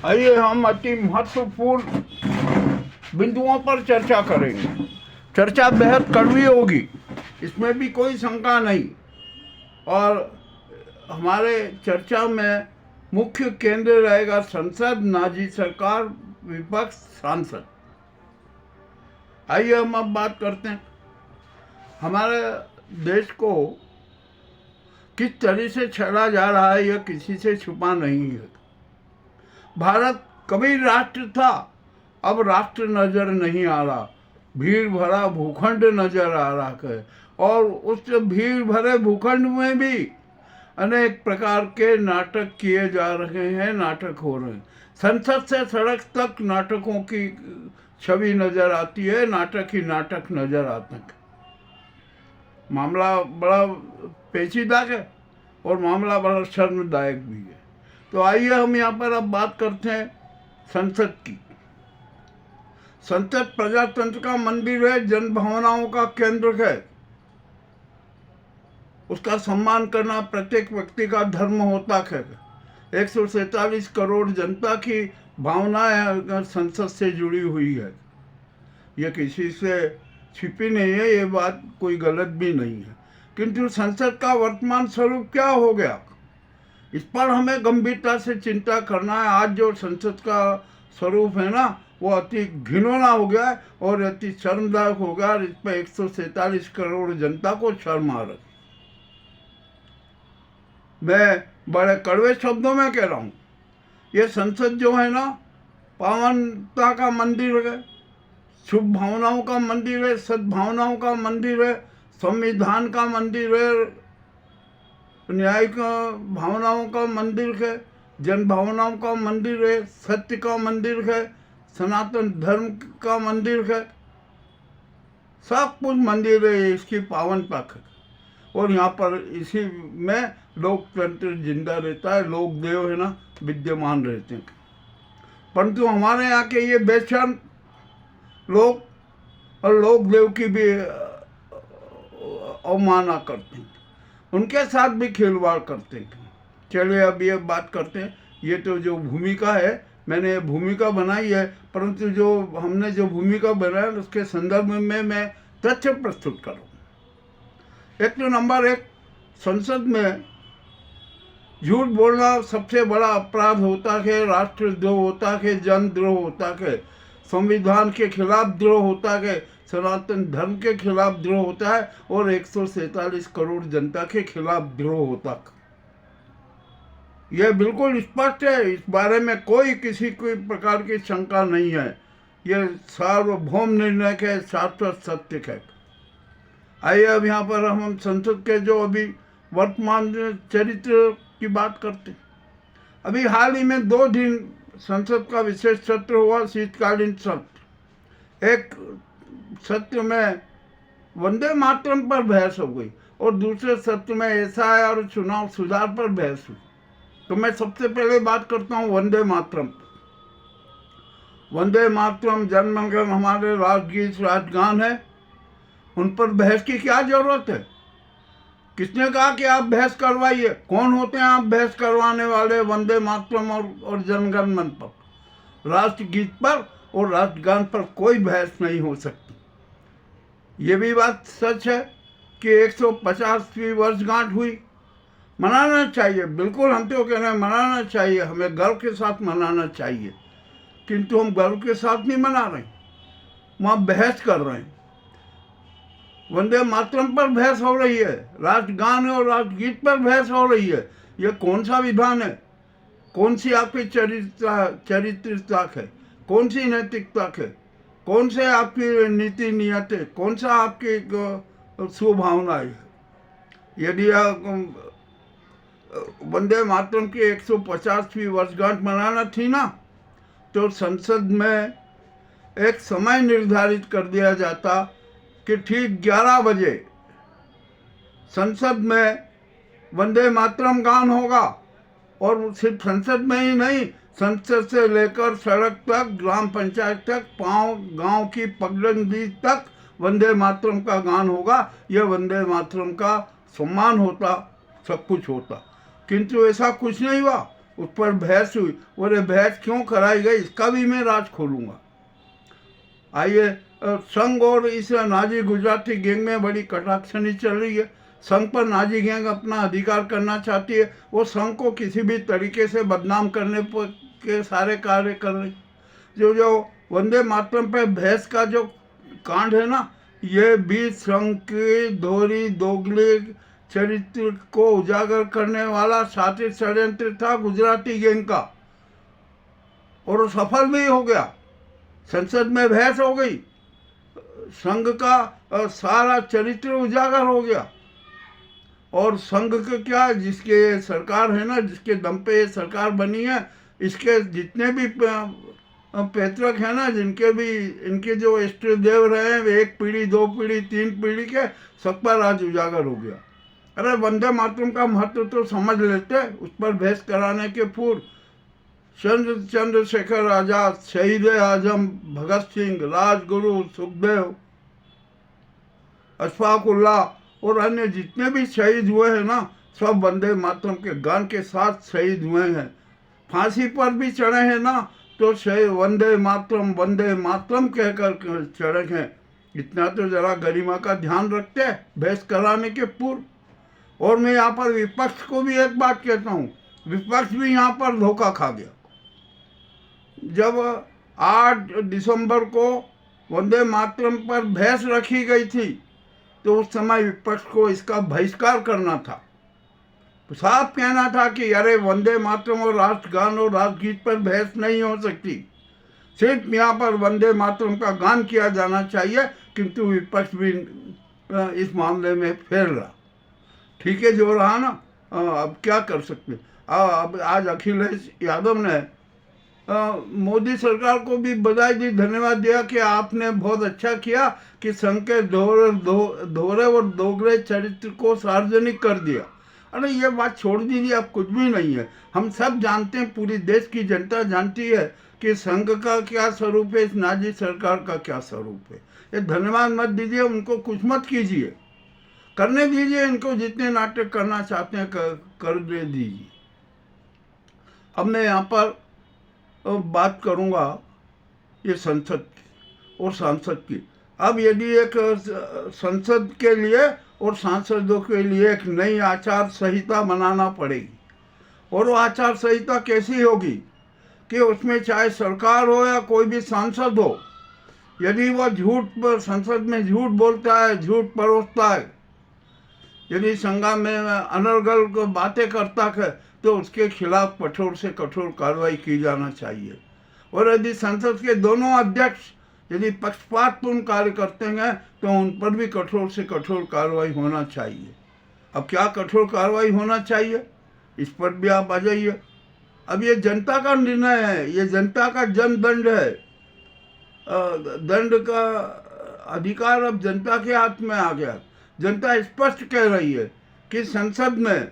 आइए हम अति महत्वपूर्ण बिंदुओं पर चर्चा करेंगे। चर्चा बेहद कड़वी होगी, इसमें भी कोई शंका नहीं। और हमारे चर्चा में मुख्य केंद्र रहेगा संसद, नाजी सरकार, विपक्ष, सांसद। आइए हम अब बात करते हैं हमारे देश को किस तरह से छेड़ा जा रहा है। यह किसी से छुपा नहीं है। भारत कभी राष्ट्र था, अब राष्ट्र नजर नहीं आ रहा, भीड़ भरा भूखंड नजर आ रहा है। और उस भीड़ भरे भूखंड में भी अनेक प्रकार के नाटक किए जा रहे हैं, नाटक हो रहे हैं। संसद से सड़क तक नाटकों की छवि नजर आती है, नाटक ही नाटक नजर आते हैं। मामला बड़ा पेचीदा है और मामला बड़ा शर्मदायक भी है। तो आइए हम यहाँ पर अब बात करते हैं संसद की। संसद प्रजातंत्र का मंदिर है, जन भावनाओं का केंद्र है। उसका सम्मान करना प्रत्येक व्यक्ति का धर्म होता है। 147 करोड़ जनता की भावनाएं संसद से जुड़ी हुई है। यह किसी से छिपी नहीं है, ये बात कोई गलत भी नहीं है। किंतु संसद का वर्तमान स्वरूप क्या हो गया, इस पर हमें गंभीरता से चिंता करना है। आज जो संसद का स्वरूप है ना, वो अति घिनौना हो गया है और अति शर्मदायक हो गया। इस पर 147 करोड़ जनता को शर्म आ रही। मैं बड़े कड़वे शब्दों में कह रहा हूँ, ये संसद जो है ना, पावनता का मंदिर है, शुभ भावनाओं का मंदिर है, सद्भावनाओं का मंदिर है, संविधान का मंदिर है, न्यायिक भावनाओं का मंदिर है, जन भावनाओं का मंदिर है, सत्य का मंदिर है, सनातन धर्म का मंदिर है। सब कुछ मंदिर है, इसकी पावनता है। और यहाँ पर इसी में लोकतंत्र जिंदा रहता है, लोक देव है ना, विद्यमान रहते हैं। परंतु हमारे यहाँ के ये बेशर्म लोग और लोक देव की भी अवमानना करते हैं, उनके साथ भी खिलवाड़ करते हैं। चलिए अब ये बात करते हैं। ये तो जो भूमिका है, मैंने भूमिका बनाई है, परंतु जो हमने जो भूमिका बनाया उसके संदर्भ में मैं तथ्य प्रस्तुत करूँ। एक तो नंबर 1, संसद में झूठ बोलना सबसे बड़ा अपराध होता है, राष्ट्रद्रोह होता है, जनद्रोह होता है, संविधान के खिलाफ द्रोह होता है, सनातन धर्म के खिलाफ द्रोह होता है और 147 करोड़ जनता के खिलाफ द्रोह होता है। यह बिल्कुल स्पष्ट है, इस बारे में कोई किसी कोई प्रकार की शंका नहीं है। यह सार्वभौम निर्णय है, शाश्वत सत्य है। आइए अब यहाँ पर हम संसद के जो अभी वर्तमान चरित्र की बात करते हैं। अभी हाल ही में 2 दिन संसद का विशेष सत्र हुआ, शीतकालीन सत्र। एक सत्र में वंदे मातरम पर बहस हो गई और दूसरे सत्र में एसआईआर और चुनाव सुधार पर बहस हुई। तो मैं सबसे पहले बात करता हूँ वंदे मातरम। वंदे मातरम जनगण मन हमारे राष्ट्रगीत राष्ट्रगान है, उन पर बहस की क्या जरूरत है? किसने कहा कि आप बहस करवाइए? कौन होते हैं आप बहस करवाने वाले? वंदे मातरम और जनगण मन पर, राष्ट्रगीत पर और राष्ट्रगान पर कोई बहस नहीं हो सकती। ये भी बात सच है कि 150वीं वर्षगांठ हुई, मनाना चाहिए, बिल्कुल हम तो कह रहे हैं मनाना चाहिए, हमें गर्व के साथ मनाना चाहिए। किंतु हम गर्व के साथ नहीं मना रहे, वहाँ बहस कर रहे हैं। वंदे मातरम पर बहस हो रही है, राष्ट्रगान और राष्ट्रगीत पर बहस हो रही है। ये कौन सा विधान है? कौन सी आपकी चरित्रता है? कौन सी नैतिकता है? कौन से आपकी नीति नियत है? कौन सा आपकी स्वभावना है? यदि वंदे मातरम की 150वीं वर्षगांठ मनाना थी ना, तो संसद में एक समय निर्धारित कर दिया जाता कि ठीक 11 बजे संसद में वंदे मातरम गान होगा। और सिर्फ संसद में ही नहीं, संसद से लेकर सड़क तक, ग्राम पंचायत तक, गांव की पगडंडी तक वंदे मातरम का गान होगा। यह वंदे मातरम का सम्मान होता, सब कुछ होता। किंतु ऐसा कुछ नहीं हुआ। उस पर बहस हुई, और ये बहस क्यों कराई गई इसका भी मैं राज खोलूंगा। आइए, संघ और इस नाजी गुजराती गैंग में बड़ी कटाक्षनी चल रही है। संघ पर नाजी गैंग अपना अधिकार करना चाहती है, वो संघ को किसी भी तरीके से बदनाम करने पर के सारे कार्य कर रही। जो वंदे मातरम पे बहस का जो कांड है ना, ये भी संघ के दोहरी दोगले चरित्र को उजागर करने वाला शातिर षड्यंत्र था गुजराती गैंग का, और वो सफल भी हो गया। संसद में बहस हो गई, संघ का सारा चरित्र उजागर हो गया। और संघ के क्या, जिसके सरकार है ना, जिसके दम पे ये सरकार बनी है, इसके जितने भी पैतृक है ना, जिनके भी इनके जो इष्ट देव रहे हैं, एक पीढ़ी, दो पीढ़ी, तीन पीढ़ी के, सब पर आज उजागर हो गया। अरे वंदे मातरम का महत्व तो समझ लेते, उस पर बहस कराने के पूर्व चंद्रशेखर आजाद, शहीद आजम भगत सिंह, राजगुरु सुखदेव, अशफाक उल्लाह और अन्य जितने भी शहीद हुए हैं ना, सब वंदे मातरम के गान के साथ शहीद हुए हैं। फांसी पर भी चढ़े हैं ना, तो शहीद वंदे मातरम कहकर चढ़े हैं। इतना तो जरा गरिमा का ध्यान रखते हैं बहस कराने के पूर्व। और मैं यहाँ पर विपक्ष को भी एक बात कहता हूँ, विपक्ष भी यहाँ पर धोखा खा गया। जब 8 दिसंबर को वंदे मातरम पर बहस रखी गई थी, तो उस समय विपक्ष को इसका बहिष्कार करना था। साफ कहना था कि अरे वंदे मातरम और राष्ट्रगान और राष्ट्रगीत पर बहस नहीं हो सकती, सिर्फ यहाँ पर वंदे मातरम का गान किया जाना चाहिए। किंतु विपक्ष भी इस मामले में फेल रहा। ठीक है, जो रहा ना, अब क्या कर सकते। अब आज अखिलेश यादव ने मोदी सरकार को भी बधाई दी, धन्यवाद दिया कि आपने बहुत अच्छा किया कि संघ के दोहरे और दोगले चरित्र को सार्वजनिक कर दिया। अरे ये बात छोड़ दीजिए, अब कुछ भी नहीं है। हम सब जानते हैं, पूरी देश की जनता जानती है कि संघ का क्या स्वरूप है, इस नाजी सरकार का क्या स्वरूप है। ये धन्यवाद मत दीजिए, उनको कुछ मत कीजिए, करने दीजिए, इनको जितने नाटक करना चाहते हैं कर दे दीजिए। अब मैं यहाँ पर बात करूँगा ये संसद की और सांसद की। अब यदि एक संसद के लिए और सांसदों के लिए एक नई आचार संहिता बनाना पड़ेगी, और वो आचार संहिता कैसी होगी कि उसमें चाहे सरकार हो या कोई भी सांसद हो, यदि वह संसद में झूठ बोलता है, झूठ परोसता है, यदि संज्ञा में अनर्गल को बातें करता है, तो उसके खिलाफ कठोर से कठोर कार्रवाई की जाना चाहिए। और यदि संसद के दोनों अध्यक्ष यदि पक्षपातपूर्ण कार्य करते हैं, तो उन पर भी कठोर से कठोर कार्रवाई होना चाहिए। अब क्या कठोर कार्रवाई होना चाहिए, इस पर भी आप आ जाइए। अब ये जनता का निर्णय है, ये जनता का जनदंड है। दंड का अधिकार अब जनता के हाथ में आ गया। जनता स्पष्ट कह रही है कि संसद में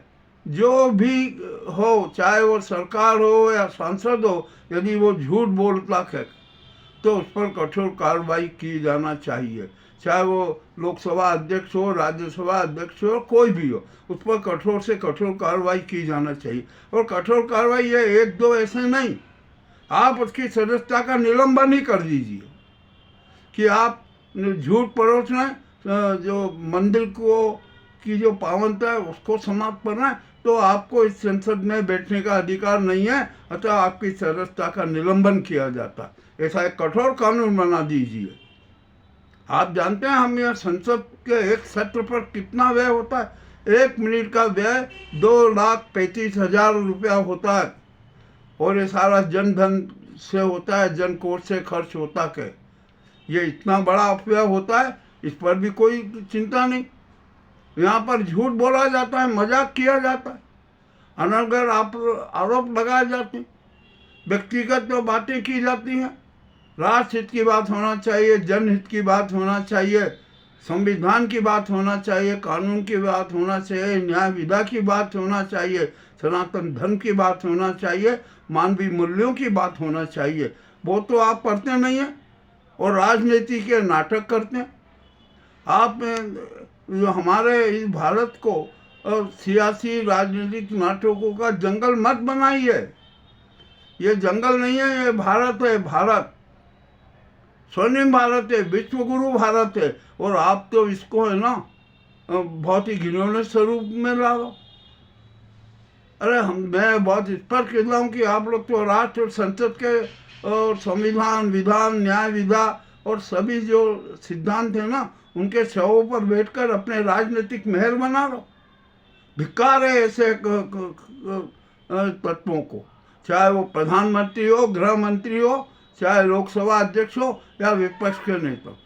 जो भी हो, चाहे वो सरकार हो या सांसद हो, यदि वो झूठ बोलता है तो उस पर कठोर कार्रवाई की जाना चाहिए। चाहे वो लोकसभा अध्यक्ष हो, राज्यसभा अध्यक्ष हो, कोई भी हो, उस पर कठोर से कठोर कार्रवाई की जाना चाहिए। और कठोर कार्रवाई ये एक दो ऐसे नहीं, आप उसकी सदस्यता का निलंबन ही कर दीजिए कि आप झूठ परोस रहे हैं, जो मंदिर को की जो पावनता है उसको समाप्त करना है, तो आपको इस संसद में बैठने का अधिकार नहीं है, अतः आपकी सदस्यता का निलंबन किया जाता है। ऐसा एक कठोर कानून बना दीजिए। आप जानते हैं हम यह संसद के एक सत्र पर कितना व्यय होता है? 1 मिनट का व्यय 2,35,000 रुपया होता है, और ये सारा जनधन से होता है, जन कोष से खर्च होता है। ये इतना बड़ा अपव्यय होता है, इस पर भी कोई चिंता नहीं। यहाँ पर झूठ बोला जाता है, मजाक किया जाता है, अनर्गल आरोप लगाए जाते हैं, व्यक्तिगत तो बातें की जाती हैं। राष्ट्र हित की बात होना चाहिए, जनहित की बात होना चाहिए, संविधान की बात होना चाहिए, कानून की बात होना चाहिए, न्याय विधा की बात होना चाहिए, सनातन धर्म की बात होना चाहिए, मानवीय मूल्यों की बात होना चाहिए। वो तो आप करते नहीं हैं, और राजनीति के नाटक करते हैं। आप जो हमारे इस भारत को सियासी राजनीतिक नाटकों का जंगल मत बनाइए। ये जंगल नहीं है, ये भारत है, भारत स्वर्णिम भारत है, विश्वगुरु भारत है। और आप तो इसको है ना बहुत ही घिनौने स्वरूप में ला लो। अरे मैं बहुत स्पष्ट कहता हूँ कि आप लोग तो राष्ट्र और संसद के और संविधान, विधान, न्याय विधा और सभी जो सिद्धांत है ना, उनके शवों पर बैठकर अपने राजनीतिक महल बना लो। धिक्कार है ऐसे तत्वों को, चाहे वो प्रधानमंत्री हो, गृह मंत्री हो, चाहे लोकसभा अध्यक्ष हो या विपक्ष के नेता।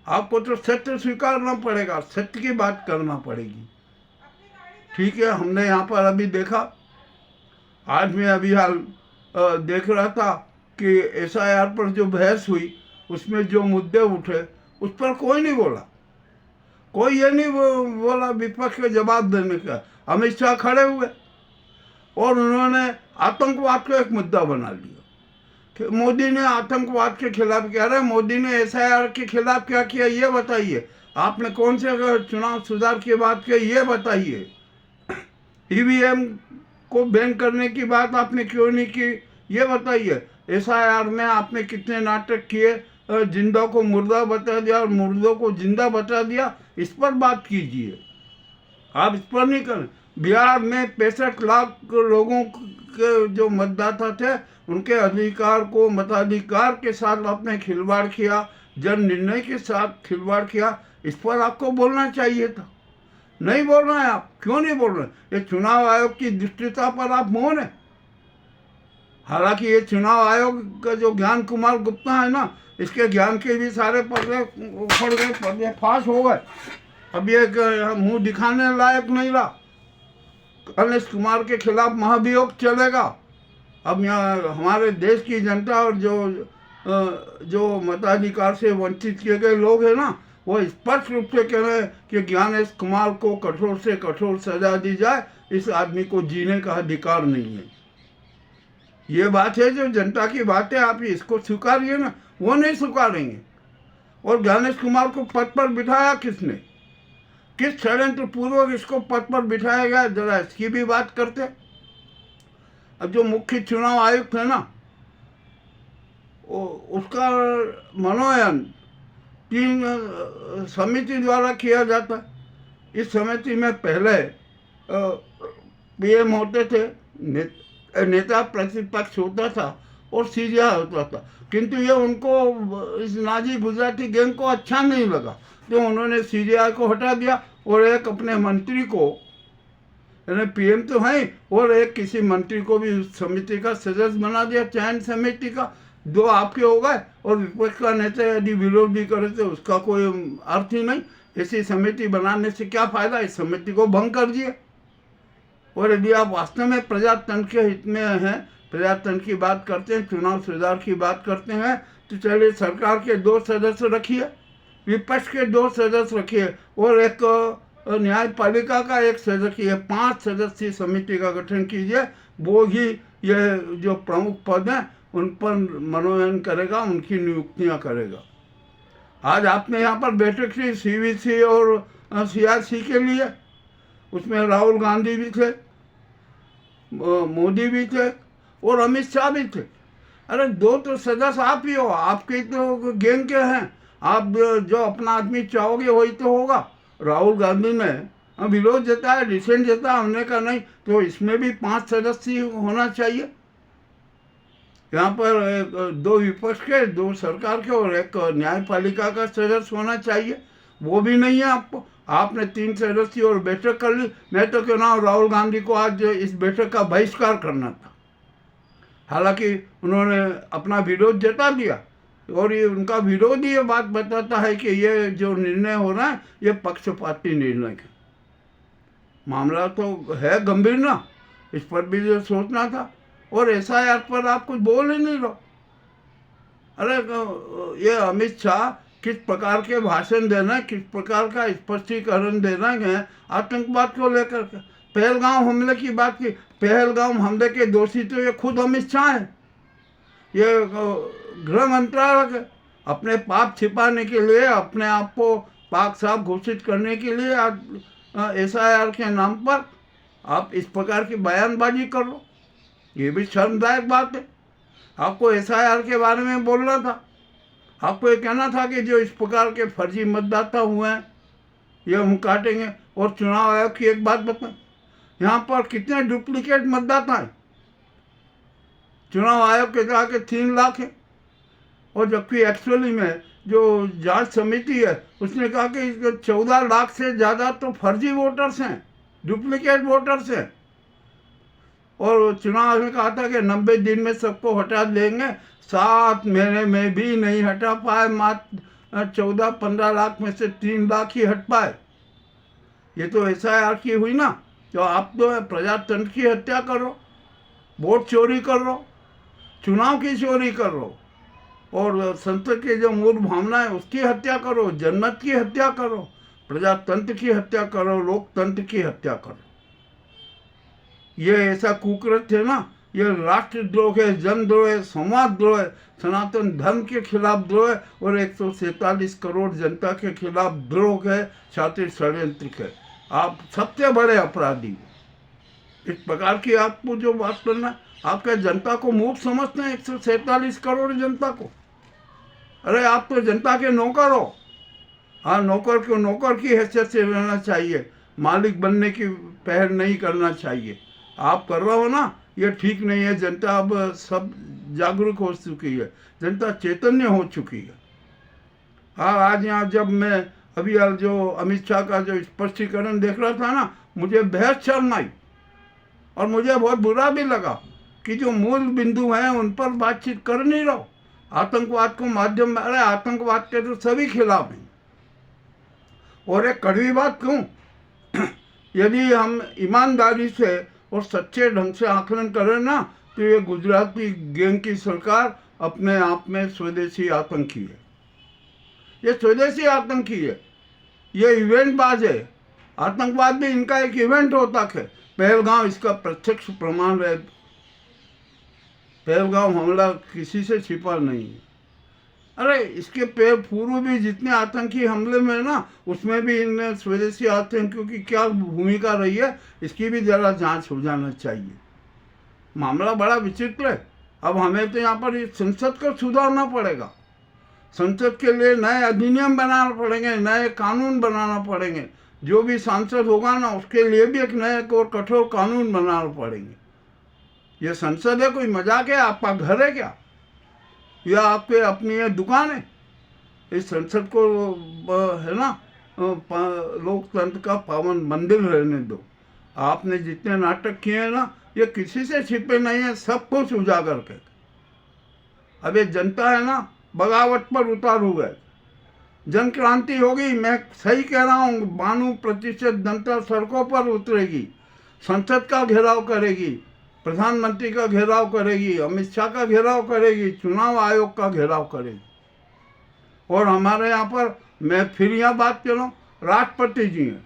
आपको तो सत्य स्वीकारना पड़ेगा, सत्य की बात करना पड़ेगी। ठीक है, हमने यहाँ पर अभी देखा, आज मैं अभी हाल देख रहा था कि SIR पर जो बहस हुई, उसमें जो मुद्दे उठे उस पर कोई नहीं बोला, कोई ये नहीं बोला विपक्ष के जवाब देने का। अमित शाह खड़े हुए और उन्होंने आतंकवाद को एक मुद्दा बना लिया कि मोदी ने आतंकवाद के खिलाफ किया। अरे मोदी ने SIR के खिलाफ क्या किया ये बताइए। आपने कौन से चुनाव सुधार की बात की ये बताइए। EVM को बैन करने की बात आपने क्यों नहीं की ये बताइए। SIR में आपने कितने नाटक किए, जिंदा को मुर्दा बता दिया और मुर्दों को जिंदा बता दिया, इस पर बात कीजिए। आप इस पर नहीं करें। बिहार में 65 लाख लोगों के जो मतदाता थे, उनके अधिकार को मताधिकार के साथ आपने खिलवाड़ किया, जन निर्णय के साथ खिलवाड़ किया। इस पर आपको बोलना चाहिए था, नहीं बोल रहे हैं आप। क्यों नहीं बोल रहे? ये चुनाव आयोग की दुष्टता पर आप मौन है। हालांकि ये चुनाव आयोग का जो ज्ञान कुमार गुप्ता है ना, इसके ज्ञान के भी सारे पर्दे उखड़ गए, पर्दे फाश हो गए। अब ये मुंह दिखाने लायक नहीं रहा। अनिश कुमार के खिलाफ महाभियोग चलेगा। अब यहाँ हमारे देश की जनता और जो मताधिकार से वंचित किए गए लोग हैं ना, वो स्पष्ट रूप से कह रहे हैं कि ज्ञानेश कुमार को कठोर से कठोर सजा दी जाए, इस आदमी को जीने का अधिकार नहीं है। ये बात है जो जनता की बात है, आप इसको स्वीकारिए ना। वो नहीं स्वीकारेंगे। और ज्ञानेश कुमार को पद पर बिठाया किसने? किस षड्यंत्र पूर्वक इसको पद पर बिठाया गया, जरा इसकी भी बात करते। अब जो मुख्य चुनाव आयुक्त है ना, उसका मनोनयन 3 समिति द्वारा किया जाता है। इस समिति में पहले PM होते थे, नेता प्रतिपक्ष होता था और CGI होता था। किंतु ये उनको, इस नाजी गुजराती गैंग को अच्छा नहीं लगा, तो उन्होंने CGI को हटा दिया और एक अपने मंत्री को, यानी PM तो है, और एक किसी मंत्री को भी उस समिति का सदस्य बना दिया, चयन समिति का। 2 आपके हो गए और विपक्ष का नेता यदि विरोध भी करे तो उसका कोई अर्थ ही नहीं। ऐसी समिति बनाने से क्या फायदा? इस समिति को भंग कर दिए। और यदि आप वास्तव में प्रजातंत्र के हित में हैं, प्रजातंत्र की बात करते हैं, चुनाव सुधार की बात करते हैं, तो चलिए सरकार के 2 सदस्य रखिए, विपक्ष के 2 सदस्य रखिए और एक न्यायपालिका का 1 सदस्य, 5 सदस्यीय समिति का गठन कीजिए। वो ही ये जो प्रमुख पद हैं उन पर मनोनयन करेगा, उनकी नियुक्तियां करेगा। आज आपने यहाँ पर बैठक की CVC और CRC के लिए, उसमें राहुल गांधी भी थे, मोदी भी थे और अमित शाह भी थे। अरे 2 तो सदस्य आप ही हो, आपके तो गैंग के हैं। आप जो अपना आदमी चाहोगे वही तो होगा। राहुल गांधी ने विरोध जताया, डिसेंट जताया, हमने कहा नहीं, तो इसमें भी 5 सदस्य होना चाहिए। यहाँ पर 2 विपक्ष के, 2 सरकार के और 1 न्यायपालिका का सदस्य होना चाहिए। वो भी नहीं है आपको। आपने 3 सदस्य और बैठक कर ली। मैं तो कह रहा हूँ राहुल गांधी को आज इस बैठक का बहिष्कार करना था। हालांकि उन्होंने अपना विरोध जता दिया और ये उनका विरोध ही ये बात बताता है कि ये जो निर्णय हो रहा है ये पक्षपाती निर्णय है। मामला तो है गंभीर ना, इस पर भी जो सोचना था। और SIR पर आप कुछ बोल ही नहीं रहो। अरे ये अमित शाह किस प्रकार के भाषण देना, किस प्रकार का स्पष्टीकरण देना है आतंकवाद को लेकर के। पहलगाम हमले की बात की। पहलगाम हमले के दोषी तो ये खुद अमित शाह है, ये गृह मंत्रालय अपने पाप छिपाने के लिए, अपने आप को पाक साफ घोषित करने के लिए SIR के नाम पर आप इस प्रकार की बयानबाजी कर लो, ये भी शर्मदायक बात है। आपको SIR के बारे में बोलना था, आपको ये कहना था कि जो इस प्रकार के फर्जी मतदाता हुए हैं ये हम काटेंगे। और चुनाव आयोग की एक बात बताएं, यहाँ पर कितने डुप्लीकेट मतदाता हैं? चुनाव आयोग के कहा कि 3 लाख है, और जबकि एक्चुअली में जो जांच समिति है उसने कहा कि 14 लाख से ज़्यादा तो फर्जी वोटर्स हैं, डुप्लीकेट वोटर्स हैं। और चुनाव आयोग ने कहा था कि 90 दिन में सबको हटा देंगे, 7 महीने में भी नहीं हटा पाए। मात्र 14-15 लाख में से 3 लाख ही हट पाए। ये तो SIR की हुई ना। तो आप तो प्रजातंत्र की हत्या कर रहे हो, वोट चोरी कर रहे हो, चुनाव की चोरी कर रहे हो, और संसद की जो मूल भावना है उसकी हत्या करो, जनमत की हत्या करो, प्रजातंत्र की हत्या करो, लोकतंत्र की हत्या करो। ये ऐसा कुकृत्य है ना, ये राष्ट्रद्रोह है, जनद्रोह है, समाजद्रोह है, सनातन धर्म के खिलाफ द्रोह है, और 147 करोड़ जनता के खिलाफ द्रोह है, शातिर षड्यंत्र है। आप सबसे बड़े अपराधी हो। इस प्रकार की आपको जो बात करना, आपके जनता को मूर्ख समझते हैं, 147 करोड़ जनता को। अरे आप तो जनता के नौकर हो। हाँ, नौकर को नौकर की हैसियत से रहना चाहिए, मालिक बनने की पहल नहीं करना चाहिए। आप कर रहे हो ना, ये ठीक नहीं है। जनता अब सब जागरूक हो चुकी है, जनता चैतन्य हो चुकी है। हाँ, आज यहाँ जब मैं अभी जो अमित शाह का जो स्पष्टीकरण देख रहा था ना, मुझे बेहद शर्म आई, और मुझे बहुत बुरा भी लगा कि जो मूल बिंदु हैं उन पर बातचीत कर नहीं रहो। आतंकवाद को माध्यम में, अरे आतंकवाद के तो सभी खिलाफ हैं। और एक कड़वी बात कहूँ, यदि हम ईमानदारी से और सच्चे ढंग से आकलन करें ना, तो ये गुजराती गैंग की सरकार अपने आप में स्वदेशी आतंकी है। ये स्वदेशी आतंकी है, ये इवेंट बाज है। आतंकवाद भी इनका एक इवेंट होता है। पहलगांव इसका प्रत्यक्ष प्रमाण है। पहलगांव हमला किसी से छिपा नहीं है। अरे इसके पूर्व भी जितने आतंकी हमले में ना, उसमें भी इन स्वदेशी आतंकियों की क्या भूमिका रही है, इसकी भी जरा जांच हो जाना चाहिए। मामला बड़ा विचित्र है। अब हमें तो यहाँ पर संसद को सुधारना पड़ेगा। संसद के लिए नए अधिनियम बनाना पड़ेंगे, नए कानून बनाना पड़ेंगे। जो भी सांसद होगा ना, उसके लिए भी एक नए और कठोर कानून बनाना पड़ेंगे। ये संसद है, कोई मजाक है? आपका घर है क्या, या आपके अपनी ये दुकान है? इस संसद को है ना, लोकतंत्र का पावन मंदिर रहने दो। आपने जितने नाटक किए हैं ना, ये किसी से छिपे नहीं है, सब कुछ उजागर कर। अब ये जनता है ना, बगावत पर उतार हुआ है। जन क्रांति होगी, मैं सही कह रहा हूँ। 92% जनता सड़कों पर उतरेगी, संसद का घेराव करेगी, प्रधानमंत्री का घेराव करेगी, अमित शाह का घेराव करेगी, चुनाव आयोग का घेराव करेगी। और हमारे यहाँ पर, मैं फिर यहाँ बात कर रहा हूँ, राष्ट्रपति जी हैं।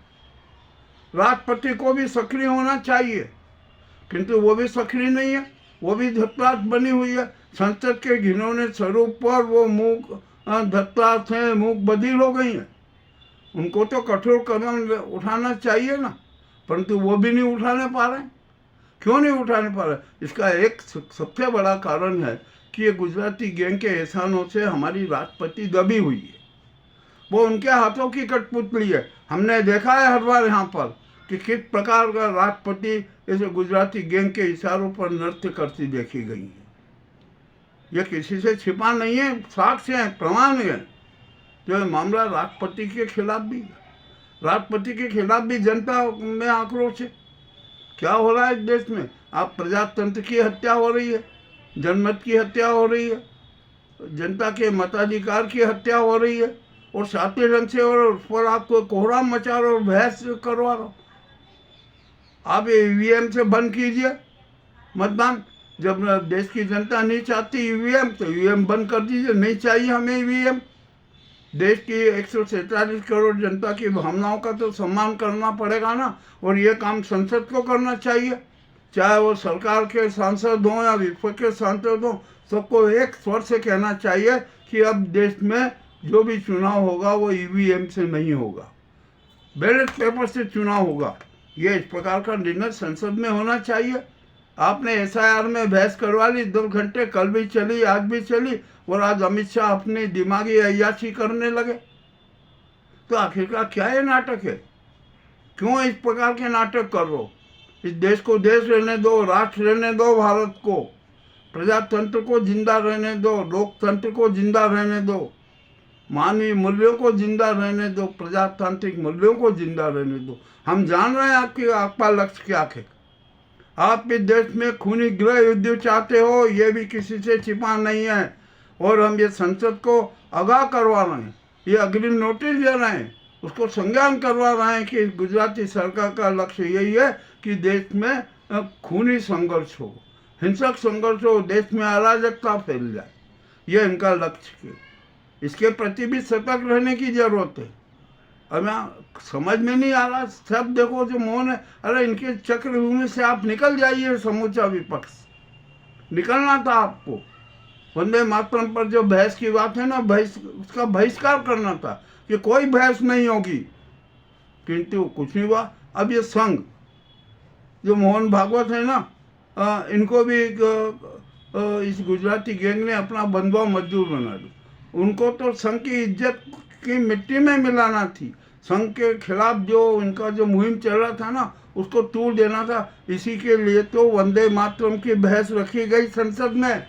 राष्ट्रपति को भी सक्रिय होना चाहिए, किंतु वो भी सक्रिय नहीं है, वो भी धत्तास बनी हुई है। संसद के घिनौने स्वरूप पर वो मूक धत्तास हैं, मूक बधिर हो गई हैं। उनको तो कठोर कदम उठाना चाहिए ना, परंतु वो भी नहीं उठाने पा रहे। क्यों नहीं उठाने पा रहे? इसका एक सबसे बड़ा कारण है कि ये गुजराती गैंग के एहसानों से हमारी राष्ट्रपति दबी हुई है। वो उनके हाथों की कठपुतली है। हमने देखा है हर बार यहाँ पर कि किस प्रकार का राष्ट्रपति इस गुजराती गैंग के इशारों पर नृत्य करती देखी गई है। ये किसी से छिपा नहीं है, साक्ष्य है, प्रमाण है। जो मामला राष्ट्रपति के खिलाफ भी है, राष्ट्रपति के खिलाफ भी जनता में आक्रोश है। क्या हो रहा है इस देश में? आप प्रजातंत्र की हत्या हो रही है, जनमत की हत्या हो रही है, जनता के मताधिकार की हत्या हो रही है, और शातिर ढंग से और उस पर आपको कोहराम मचा रहे और बहस करवा रहे हो। आप ईवीएम से बंद कीजिए मतदान। जब देश की जनता नहीं चाहती ईवीएम, तो ईवीएम बंद कर दीजिए। नहीं चाहिए हमें ईवीएम। देश की 147 करोड़ जनता की भावनाओं का तो सम्मान करना पड़ेगा ना, और ये काम संसद को करना चाहिए। चाहे वो सरकार के सांसद हों या विपक्ष के सांसद हों, सबको एक स्वर से कहना चाहिए कि अब देश में जो भी चुनाव होगा वो ईवीएम से नहीं होगा। बैलेट पेपर से चुनाव होगा। ये इस प्रकार का निर्णय संसद में होना चाहिए। आपने एसआईआर में बहस करवा ली 2 घंटे, कल भी चली, आज भी चली, और आज अमित शाह अपनी दिमागी अय्याशी करने लगे। तो आखिरकार क्या ये नाटक है? क्यों इस प्रकार के नाटक कर रहे हो? इस देश को देश रहने दो, राष्ट्र रहने दो, भारत को, प्रजातंत्र को जिंदा रहने दो, लोकतंत्र को जिंदा रहने दो, मानवीय मूल्यों को जिंदा रहने दो, प्रजातांत्रिक मूल्यों को जिंदा रहने दो। हम जान रहे हैं आपका लक्ष्य क्या है। आप इस देश में खूनी गृह युद्ध चाहते हो, ये भी किसी से छिपा नहीं है। और हम ये संसद को आगाह करवा रहे हैं, ये अग्रिम नोटिस दे रहे हैं, उसको संज्ञान करवा रहे हैं कि गुजराती सरकार का लक्ष्य यही है कि देश में खूनी संघर्ष हो, हिंसक संघर्ष हो, देश में अराजकता फैल जाए। ये इनका लक्ष्य है। इसके प्रति भी सतर्क रहने की जरूरत है। अब यहाँ समझ में नहीं आ रहा, सब देखो जो मौन है। अरे इनके चक्रव्यूह से आप निकल जाइए, समूचा विपक्ष निकलना था आपको। वंदे मातरम पर जो बहस की बात है ना, उसका बहिष्कार करना था कि कोई बहस नहीं होगी, किंतु कुछ नहीं हुआ। अब ये संघ जो मोहन भागवत है ना, इनको भी इस गुजराती गैंग ने अपना बंधुआ मजदूर बना दिया। उनको तो संघ की इज्जत की मिट्टी में मिलाना थी। संघ के खिलाफ जो इनका जो मुहिम चल रहा था ना, उसको तोड़ देना था। इसी के लिए तो वंदे मातरम की बहस रखी गई संसद में।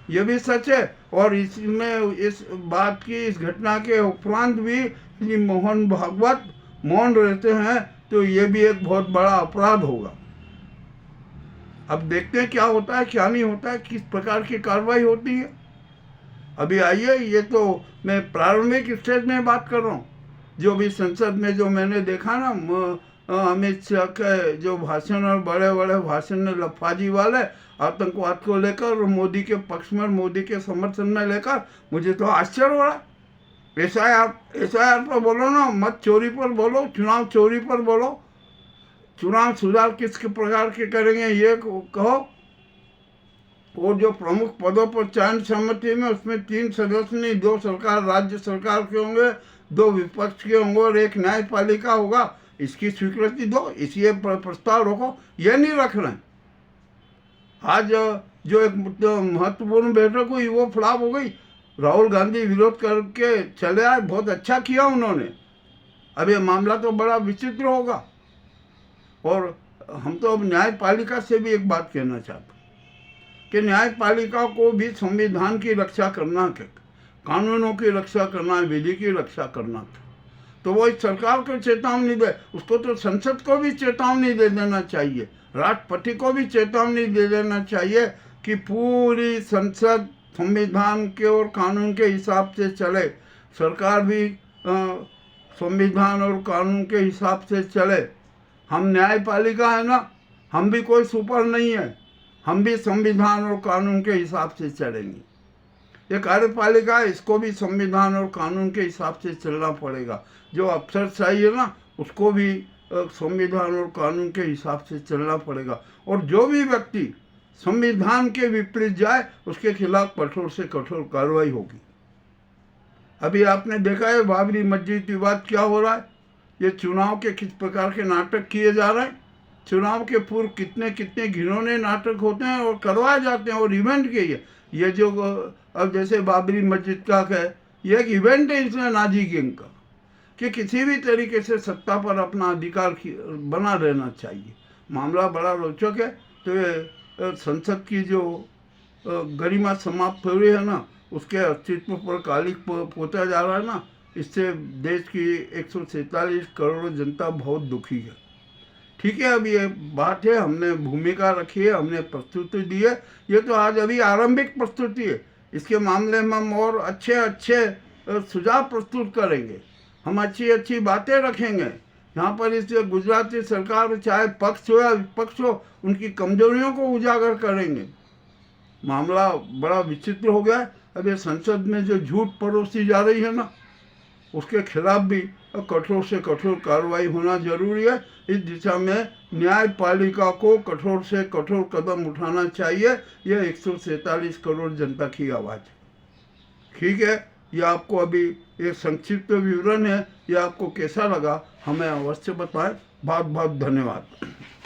ये भी सच है। और इसमें इस बात की, इस घटना के उपरांत भी मोहन भागवत मौन रहते हैं तो ये भी एक बहुत बड़ा अपराध होगा। अब देखते हैं क्या होता है, क्या नहीं होता है, किस प्रकार की कार्रवाई होती है। अभी आइए, ये तो मैं प्रारंभिक स्टेज में बात कर रहा हूँ। जो भी संसद में जो मैंने देखा ना, अमित शाह के जो भाषण और बड़े बड़े भाषण ने लफाजी वाले आतंकवाद को लेकर और मोदी के पक्ष में, मोदी के समर्थन में लेकर, मुझे तो आश्चर्य हो रहा। एसआईआर पर बोलो ना, मत चोरी पर बोलो, चुनाव चोरी पर बोलो, चुनाव सुधार किस प्रकार के करेंगे ये कहो। और जो प्रमुख पदों पर चयन समिति में, उसमें 3 सदस्य नहीं, 2 सरकार राज्य सरकार के होंगे, 2 विपक्ष के होंगे और 1 न्यायपालिका होगा। इसकी स्वीकृति दो, इसी प्रस्ताव रोको। ये नहीं रख रहे हैं। आज जो एक महत्वपूर्ण बैठक हुई वो फ्लॉप हो गई। राहुल गांधी विरोध करके चले आए, बहुत अच्छा किया उन्होंने। अब ये मामला तो बड़ा विचित्र होगा। और हम तो अब न्यायपालिका से भी एक बात कहना चाहते हैं कि न्यायपालिका को भी संविधान की रक्षा करना है, कानूनों की रक्षा करना है, विधि की रक्षा करना है। तो वो इस सरकार को चेतावनी दे, उसको तो संसद को भी चेतावनी दे देना चाहिए, राष्ट्रपति को भी चेतावनी दे देना चाहिए कि पूरी संसद संविधान के और कानून के हिसाब से चले, सरकार भी संविधान और कानून के हिसाब से चले। हम न्यायपालिका है ना, हम भी कोई सुपर नहीं है, हम भी संविधान और कानून के हिसाब से चलेंगे। ये कार्यपालिका है, इसको भी संविधान और कानून के हिसाब से चलना पड़ेगा। जो अफसरशाही है ना, उसको भी संविधान और कानून के हिसाब से चलना पड़ेगा। और जो भी व्यक्ति संविधान के विपरीत जाए, उसके खिलाफ कठोर से कठोर कार्रवाई होगी। अभी आपने देखा है बाबरी मस्जिद विवाद क्या हो रहा है। ये चुनाव के किस प्रकार के नाटक किए जा रहे हैं। चुनाव के पूर्व कितने कितने घिनौने नाटक होते हैं और करवाए जाते हैं, और इवेंट के ये जो अब जैसे बाबरी मस्जिद का है, ये एक इवेंट है इसमें नाजी गैंग का, कि किसी भी तरीके से सत्ता पर अपना अधिकार बना रहना चाहिए। मामला बड़ा रोचक है। तो ये संसद की जो गरिमा समाप्त हो रही है ना, उसके अस्तित्व पर कालिक पोता जा रहा है ना, इससे देश की 147 करोड़ जनता बहुत दुखी है। ठीक है, अब ये बात है, हमने भूमिका रखी है, हमने प्रस्तुति दी है। ये तो आज अभी आरंभिक प्रस्तुति है। इसके मामले में हम और अच्छे अच्छे सुझाव प्रस्तुत करेंगे, हम अच्छी अच्छी बातें रखेंगे। यहाँ पर इस गुजराती सरकार चाहे पक्ष हो या विपक्ष हो, उनकी कमजोरियों को उजागर करेंगे। मामला बड़ा विचित्र हो गया है। अब ये संसद में जो झूठ परोसी जा रही है ना, उसके खिलाफ भी कठोर से कठोर कार्रवाई होना जरूरी है। इस दिशा में न्यायपालिका को कठोर से कठोर कदम उठाना चाहिए। यह 147 करोड़ जनता की आवाज़ है। ठीक है, ये आपको अभी एक संक्षिप्त विवरण है, ये आपको कैसा लगा हमें अवश्य बताएं। बहुत बहुत धन्यवाद।